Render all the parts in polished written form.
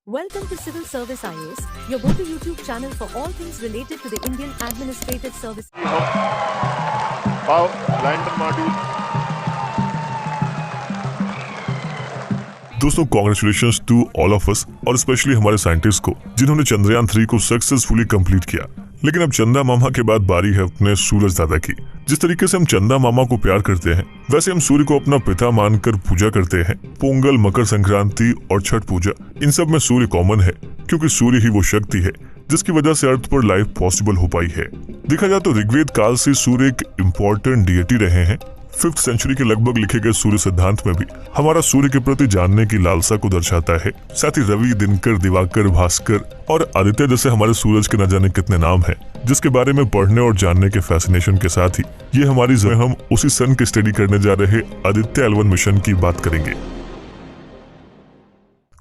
Welcome to Civil Service IAS, your go-to YouTube channel for all things related to the Indian Administrative Service. Power lantern module. दोस्तों congratulations to all of us और specially हमारे scientist को जिन्होंने चंद्रयान 3 को successfully complete किया। लेकिन अब चंदा मामा के बाद बारी है अपने सूरज दादा की। जिस तरीके से हम चंदा मामा को प्यार करते हैं वैसे हम सूर्य को अपना पिता मानकर पूजा करते हैं। पोंगल, मकर संक्रांति और छठ पूजा, इन सब में सूर्य कॉमन है क्योंकि सूर्य ही वो शक्ति है जिसकी वजह से अर्थ पर लाइफ पॉसिबल हो पाई है। देखा जाए तो ऋग्वेद काल से सूर्य एक इम्पोर्टेंट डिएटी रहे हैं। 5th सेंचुरी के लगभग लिखे गए सूर्य सिद्धांत में भी हमारा सूर्य के प्रति जानने की लालसा को दर्शाता है। साथ ही रवि, दिनकर, दिवाकर, भास्कर और आदित्य जैसे हमारे सूरज के न जाने कितने नाम हैं, जिसके बारे में पढ़ने और जानने के फैसिनेशन के साथ ही ये हमारी हम उसी सन की स्टडी करने जा रहे आदित्य L1 मिशन की बात करेंगे।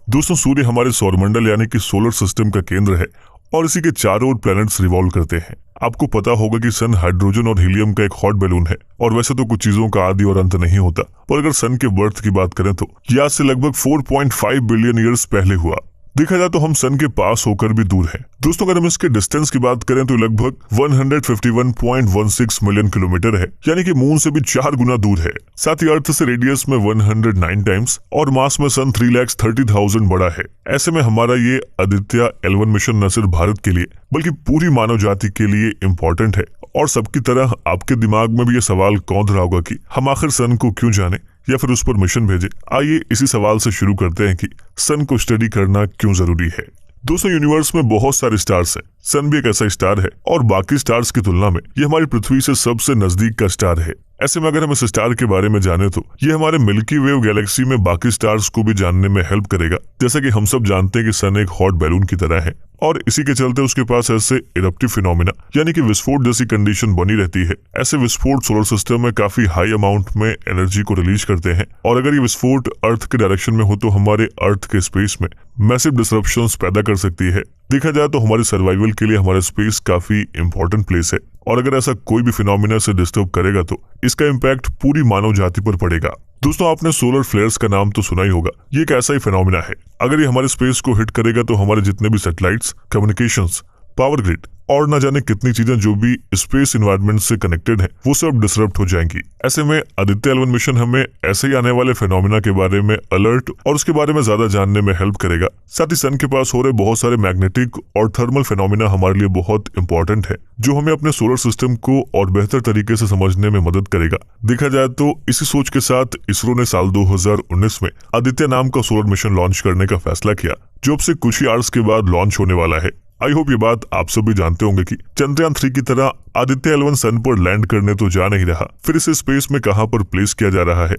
दोस्तों सूर्य हमारे सौरमंडल यानी कि सोलर सिस्टम का केंद्र है और इसी के चारों ओर प्लैनेट्स रिवॉल्व करते हैं। आपको पता होगा कि सन हाइड्रोजन और हीलियम का एक हॉट बैलून है और वैसे तो कुछ चीजों का आदि और अंत नहीं होता, पर अगर सन के बर्थ की बात करें तो यह आज से लगभग 4.5 बिलियन ईयर्स पहले हुआ। देखा जाए तो हम सन के पास होकर भी दूर हैं। दोस्तों अगर हम इसके डिस्टेंस की बात करें तो लगभग 151.16 मिलियन किलोमीटर है, यानी कि मून से भी 4 गुना दूर है। साथ ही अर्थ से रेडियस में 109 टाइम्स और मास में सन 3,30,000 बड़ा है। ऐसे में हमारा ये आदित्य L1 मिशन न सिर्फ भारत के लिए बल्कि पूरी मानव जाति के लिए इम्पोर्टेंट है। और सबकी तरह आपके दिमाग में भी ये सवाल कौंध रहा होगा कि हम आखिर सन को क्यों जाने या फिर उस पर मिशन भेजे। आइए इसी सवाल से शुरू करते हैं कि सन को स्टडी करना क्यों जरूरी है। दोस्तों यूनिवर्स में बहुत सारे स्टार्स हैं। सन भी एक ऐसा स्टार है और बाकी स्टार्स की तुलना में ये हमारी पृथ्वी से सबसे नजदीक का स्टार है। ऐसे में अगर हम इस स्टार के बारे में जाने तो ये हमारे मिल्की वेव गैलेक्सी में बाकी स्टार्स को भी जानने में हेल्प करेगा। जैसा कि हम सब जानते हैं कि सन एक हॉट बैलून की तरह है और इसी के चलते उसके पास ऐसे इरप्टिव फिनोमिना यानी कि विस्फोट जैसी कंडीशन बनी रहती है। ऐसे विस्फोट सोलर सिस्टम में काफी हाई अमाउंट में एनर्जी को रिलीज करते हैं और अगर ये विस्फोट अर्थ के डायरेक्शन में हो तो हमारे अर्थ के स्पेस में मैसिव डिसरप्शंस पैदा कर सकती है। देखा जाए तो हमारे सर्वाइवल के लिए हमारा स्पेस काफी इंपॉर्टेंट प्लेस है और अगर ऐसा कोई भी फिनोमिना से डिस्टर्ब करेगा तो इसका इम्पैक्ट पूरी मानव जाति पर पड़ेगा। दोस्तों आपने सोलर फ्लेयर्स का नाम तो सुना ही होगा। ये एक ऐसा ही फिनोमिना है। अगर ये हमारे स्पेस को हिट करेगा तो हमारे जितने भी सैटेलाइट्स, कम्युनिकेशंस, पावर ग्रिड और न जाने कितनी चीजें जो भी स्पेस एनवायरनमेंट से कनेक्टेड हैं वो सब डिसरप्ट हो जाएंगी। ऐसे में आदित्य L1 मिशन हमें ऐसे ही आने वाले फिनोमिना के बारे में अलर्ट और उसके बारे में ज्यादा जानने में हेल्प करेगा। साथ ही सन के पास हो रहे बहुत सारे मैग्नेटिक और थर्मल फिनोमिना हमारे लिए बहुत इंपॉर्टेंट है जो हमें अपने सोलर सिस्टम को और बेहतर तरीके से समझने में मदद करेगा। देखा जाए तो इसी सोच के साथ इसरो ने साल 2019 में आदित्य नाम का सोलर मिशन लॉन्च करने का फैसला किया जो अब से कुछ ही आवर्स के बाद लॉन्च होने वाला है। आई होप ये बात आप सभी जानते होंगे कि चंद्रयान 3 की तरह आदित्य L1 सन पर लैंड करने तो जा नहीं रहा, फिर इसे स्पेस में कहां पर प्लेस किया जा रहा है।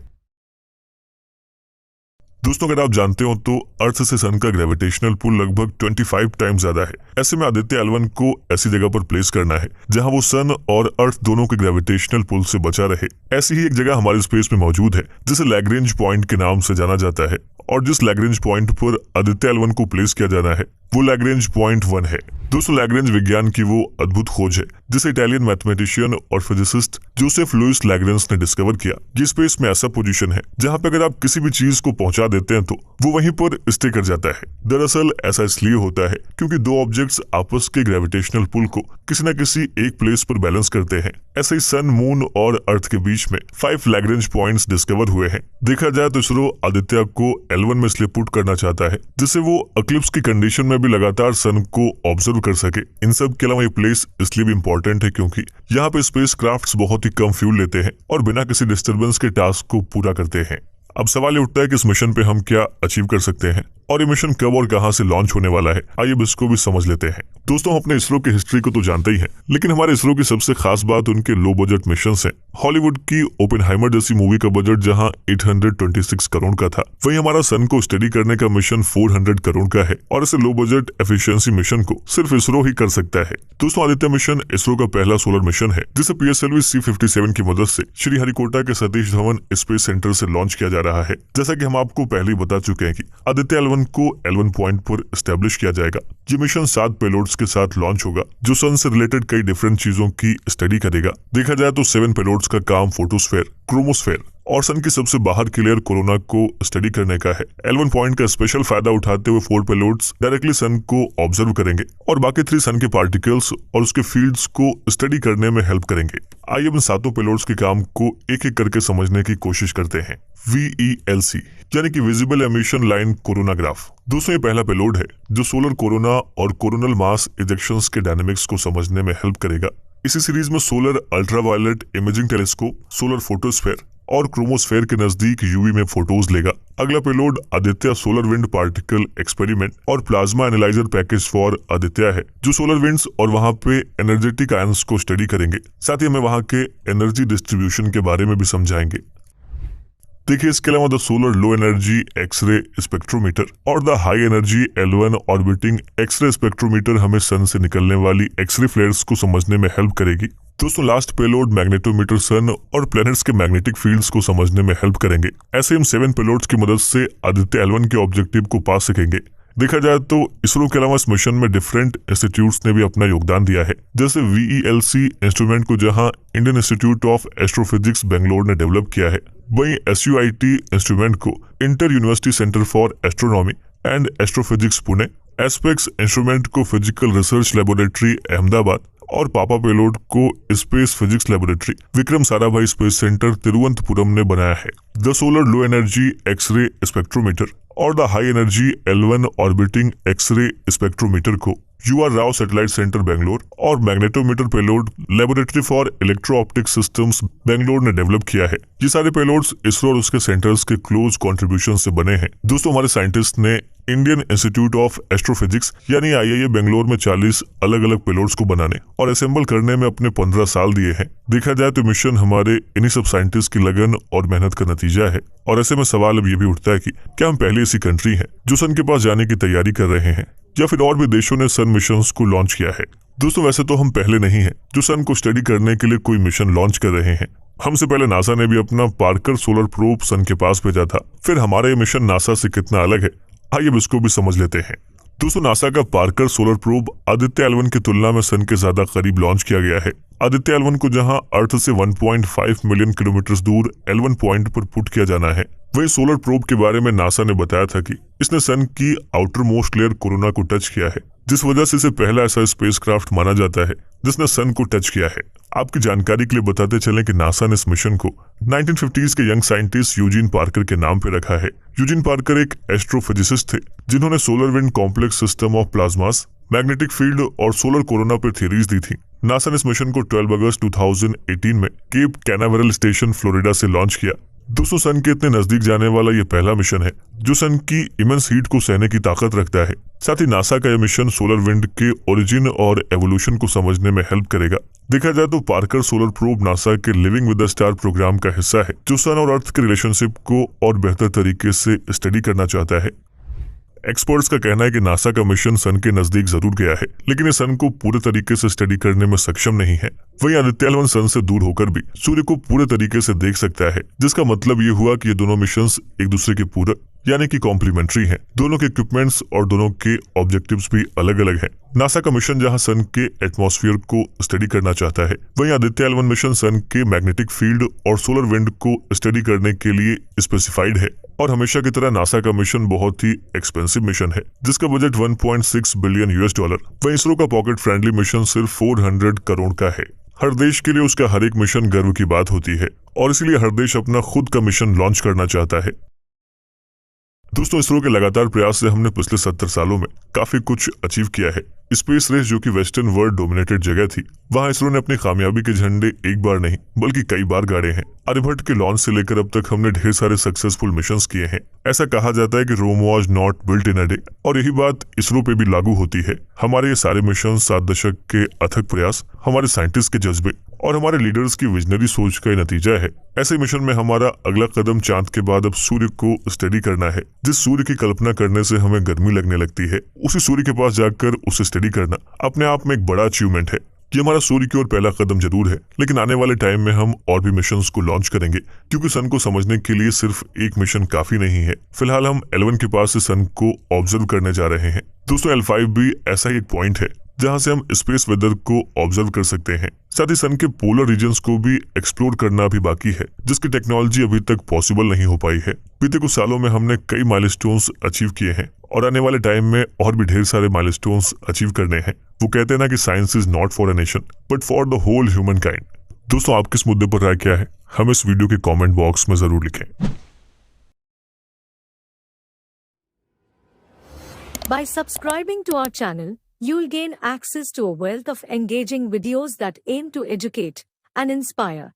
दोस्तों अगर आप जानते हो तो अर्थ से सन का ग्रेविटेशनल पुल लगभग 25 टाइम्स ज्यादा है। ऐसे में आदित्य L1 को ऐसी जगह पर प्लेस करना है जहां वो सन और अर्थ दोनों के ग्रेविटेशनल पुल से बचा रहे। ऐसी ही एक जगह हमारे स्पेस में मौजूद है जिसे लैग्रेंज पॉइंट के नाम से जाना जाता है और जिस लैग्रेंज पॉइंट पर आदित्य L1 को प्लेस किया जाना है वो लैग्रेंज पॉइंट 1 है। दोस्तों लैग्रेंज विज्ञान की वो अद्भुत खोज है जिसे इटालियन मैथमेटिशियन और फिजिसिस्ट जोसेफ लुइस लैग्रेंज ने डिस्कवर किया। ये स्पेस में ऐसा पोजीशन है जहां पे अगर आप किसी भी चीज को पहुंचा देते हैं तो वो वहीं पर स्टे कर जाता है। दरअसल ऐसा इसलिए होता है क्योंकि दो ऑब्जेक्ट्स आपस के ग्रेविटेशनल पुल को किसी न किसी एक प्लेस पर बैलेंस करते हैं। ऐसे ही सन, मून और अर्थ के बीच में 5 लैग्रेंज पॉइंट्स डिस्कवर हुए हैं। देखा जाए तो इसरो आदित्य को L1 में इसलिए पुट करना चाहता है जिससे वो एक्लिप्स की कंडीशन में भी लगातार सन को ऑब्जर्व कर सके। इन सब के अलावा ये प्लेस इसलिए भी इम्पोर्टेंट है क्योंकि यहाँ पे स्पेस क्राफ्ट बहुत ही कम फ्यूल लेते हैं और बिना किसी डिस्टर्बेंस के टास्क को पूरा करते हैं। अब सवाल ये उठता है कि इस मिशन पे हम क्या अचीव कर सकते हैं और ये मिशन कब और कहां से लॉन्च होने वाला है। आइए इसको भी समझ लेते हैं। दोस्तों हम अपने इसरो की हिस्ट्री को तो जानते ही हैं, लेकिन हमारे इसरो की सबसे खास बात उनके लो बजट मिशंस हैं। हॉलीवुड की ओपेनहाइमर जैसी मूवी का बजट जहां 826 करोड़ का था, वहीं हमारा सन को स्टडी करने का मिशन 400 करोड़ का है और ऐसे लो बजट एफिशिएंसी मिशन को सिर्फ इसरो ही कर सकता है। दोस्तों आदित्य मिशन इसरो का पहला सोलर मिशन है जिसे PSLV C-57 की मदद से श्रीहरिकोटा के सतीश धवन स्पेस सेंटर से लॉन्च किया जा रहा है। जैसा कि हम आपको पहले ही बता चुके हैं कि आदित्य L1 को L1 पॉइंट पर एस्टेब्लिश किया जाएगा। ये मिशन 7 पेलोड्स के साथ लॉन्च होगा जो सन से रिलेटेड कई डिफरेंट चीजों की स्टडी करेगा। देखा जाए तो 7 पेलोड्स का काम फोटोस्फेयर, क्रोमोस्फेयर और सन के सबसे बाहर की लेयर कोरोना को स्टडी करने का है। L1 पॉइंट का स्पेशल फायदा उठाते हुए 4 पेलोड्स डायरेक्टली सन को ऑब्जर्व करेंगे और बाकी 3 सन के पार्टिकल्स और उसके फील्ड्स को स्टडी करने में हेल्प करेंगे। आइए इन 7 पेलोड्स के काम को एक एक करके समझने की कोशिश करते हैं। VELC यानी कि विजिबल एमिशन लाइन कोरोनाग्राफ। दोस्तों, ये पहला पेलोड है जो सोलर कोरोना और कोरोनल मास इजेक्शंस के डायनेमिक्स को समझने में हेल्प करेगा। इसी सीरीज में solar ultraviolet imaging telescope, solar photosphere और क्रोमोस्फेयर के नजदीक यूवी में फोटोज लेगा। अगला payload Aditya solar wind particle experiment और plasma analyser package for Aditya है, जो सोलर विंड्स और वहां पे एनर्जेटिक आयंस को स्टडी करेंगे। साथ ही हमें वहां के एनर्जी डिस्ट्रीब्यूशन के बारे में भी समझाएंगे। देखिए, इसके अलावा the solar low energy x-ray spectrometer और the high energy L1 orbiting x-ray spectrometer हमें सन से निकलने वाली एक्सरे फ्लेयर्स को समझने में हेल्प करेगी। दोस्तों, लास्ट पेलोड मैग्नेटोमीटर सन और प्लैनेट्स के मैग्नेटिक फील्ड्स को समझने में हेल्प करेंगे। ऐसे हम 7 पेलोड्स की मदद से आदित्य L1 के ऑब्जेक्टिव को पा सकेंगे। देखा जाए तो इसरो के अलावा इस मिशन में डिफरेंट इंस्टीट्यूट्स ने भी अपना योगदान दिया है, जैसे VELC इंस्ट्रूमेंट को जहां Indian Institute of Astrophysics Bangalore ने डेवलप किया है, वहीं SUIT इंस्ट्रूमेंट को inter university centre for astronomy and astrophysics Pune, ASPEX instrument को फिजिकल रिसर्च लेबोरेटरी अहमदाबाद और पापा पेलोड को space physics laboratory Vikram Sarabhai space centre Thiruvananthapuram ने बनाया है। The solar low energy x-ray spectrometer और the high energy L1 orbiting x-ray spectrometer को UR Rao satellite centre Bangalore और magnetometer payload laboratory for electro optic systems Bangalore ने develop किया है। ये सारे पेलोड्स इसरो और उसके सेंटर्स के क्लोज कंट्रीब्यूशन से बने हैं। दोस्तों, हमारे साइंटिस्ट ने इंडियन इंस्टीट्यूट ऑफ एस्ट्रोफिजिक्स यानी IIA बेंगलोर में 40 अलग अलग पेलोड्स को बनाने और असेंबल करने में अपने 15 साल दिए हैं। देखा जाए तो मिशन हमारे इन्हीं सब साइंटिस्ट की लगन और मेहनत का नतीजा है। और ऐसे में सवाल अब ये भी उठता है कि क्या हम पहले ऐसी कंट्री हैं जो सन के पास जाने की तैयारी कर रहे हैं, या फिर और भी देशों ने सन मिशंस को लॉन्च किया है। दोस्तों, वैसे तो हम पहले नहीं हैं जो सन को स्टडी करने के लिए कोई मिशन लॉन्च कर रहे हैं। हमसे पहले नासा ने भी अपना पार्कर सोलर प्रोब सन के पास भेजा था। फिर हमारा ये मिशन नासा से कितना अलग है, आइए अब इसको भी समझ लेते हैं। दोस्तों, नासा का Parker Solar probe Aditya L1 की तुलना में सन के ज्यादा करीब लॉन्च किया गया है। आदित्य L1 को जहां अर्थ से 1.5 मिलियन किलोमीटर दूर L1 पॉइंट पर पुट किया जाना है, वही सोलर प्रोब के बारे में नासा ने बताया था कि इसने सन की आउटर मोस्ट लेयर कोरोना को टच किया है, जिस वजह से इसे पहला ऐसा स्पेसक्राफ्ट माना जाता है जिसने सन को टच किया है। आपकी जानकारी के लिए बताते चलें कि नासा ने इस मिशन को 1950s के यंग साइंटिस्ट यूजीन पार्कर के नाम पे रखा है। यूजीन पार्कर एक एस्ट्रोफिजिसिस्ट थे जिन्होंने solar wind complex system of plasmas, magnetic field और सोलर कोरोना पर थ्योरीज दी थी। नासा ने इस मिशन को 12 अगस्त 2018 में केप कैनावेरल स्टेशन फ्लोरिडा से लॉन्च किया। दोस्तों, सन के इतने नजदीक जाने वाला ये पहला मिशन है जो सन की इमेंस हीट को सहने की ताकत रखता है। साथ ही नासा का यह मिशन सोलर विंड के ओरिजिन और एवोल्यूशन को समझने में हेल्प करेगा। देखा जाए तो पार्कर सोलर प्रोब नासा के living with the star program का हिस्सा है, जो सन और अर्थ के रिलेशनशिप को और बेहतर तरीके से स्टडी करना चाहता है। एक्सपर्ट्स का कहना है कि नासा का मिशन सन के नजदीक जरूर गया है, लेकिन ये सन को पूरे तरीके से स्टडी करने में सक्षम नहीं है। वहीं आदित्य L1 सन से दूर होकर भी सूर्य को पूरे तरीके से देख सकता है, जिसका मतलब ये हुआ कि ये दोनों मिशंस एक दूसरे के पूरक यानी कि कॉम्प्लीमेंट्री हैं। दोनों के इक्विपमेंट्स और दोनों के ऑब्जेक्टिव्स भी अलग अलग हैं। नासा का मिशन जहां सन के एटमॉस्फेयर को स्टडी करना चाहता है, वहीं आदित्य L1 मिशन सन के मैग्नेटिक फील्ड और सोलर विंड को स्टडी करने के लिए स्पेसिफाइड है। और हमेशा की तरह नासा का मिशन बहुत ही एक्सपेंसिव मिशन है, जिसका बजट 1.6 बिलियन $। वहीं इसरो का पॉकेट फ्रेंडली मिशन सिर्फ 400 करोड़ का है। हर देश के लिए उसका हर एक मिशन गर्व की बात होती है और इसलिए हर देश अपना खुद का मिशन लॉन्च करना चाहता है। दोस्तों, इसरो के लगातार प्रयास से हमने पिछले 70 सालों में काफी कुछ अचीव किया है। स्पेस रेस जो कि वेस्टर्न वर्ल्ड डोमिनेटेड जगह थी, वहां इसरो ने अपनी कामयाबी के झंडे एक बार नहीं बल्कि कई बार गाड़े हैं। आर्यभट्ट के लॉन्च से लेकर अब तक हमने ढेर सारे सक्सेसफुल मिशंस किए हैं। ऐसा कहा जाता है कि Rome was not built in a day, और यही बात इसरो पे भी लागू होती है। हमारे ये सारे मिशन 7 दशक के अथक प्रयास, हमारे साइंटिस्ट के जज्बे और हमारे लीडर्स की विजनरी सोच का नतीजा है। ऐसे मिशन में हमारा अगला कदम चांद के बाद अब सूर्य को स्टडी करना है। जिस सूर्य की कल्पना करने से हमें गर्मी लगने लगती है, उसी सूर्य के पास जाकर उसे स्टडी करना अपने आप में एक बड़ा अचीवमेंट है। ये हमारा सूर्य की ओर पहला कदम जरूर है, लेकिन आने वाले टाइम में हम और भी मिशंस को लॉन्च करेंगे, क्योंकि सन को समझने के लिए सिर्फ एक मिशन काफी नहीं है। फिलहाल हम L1 के पास से सन को ऑब्जर्व करने जा रहे हैं। दोस्तों, L5 भी ऐसा ही एक पॉइंट है जहां से हम स्पेस वेदर को ऑब्जर्व कर सकते हैं। साथ ही सन के पोलर रीजन्स को भी एक्सप्लोर करना भी बाकी है, जिसकी टेक्नोलॉजी अभी तक पॉसिबल नहीं हो पाई है। बीते कुछ सालों में हमने कई माइलस्टोन्स अचीव किए हैं और आने वाले टाइम में और भी ढेर सारे माइलस्टोन्स अचीव करने हैं। वो कहते हैं ना कि science is not for a nation but for the whole humankind. दोस्तों, आपके इस मुद्दे पर राय क्या है, हम इस वीडियो के कमेंट बॉक्स में जरूर लिखें। By subscribing to our channel, you'll gain access to a wealth of engaging videos that aim to educate and inspire.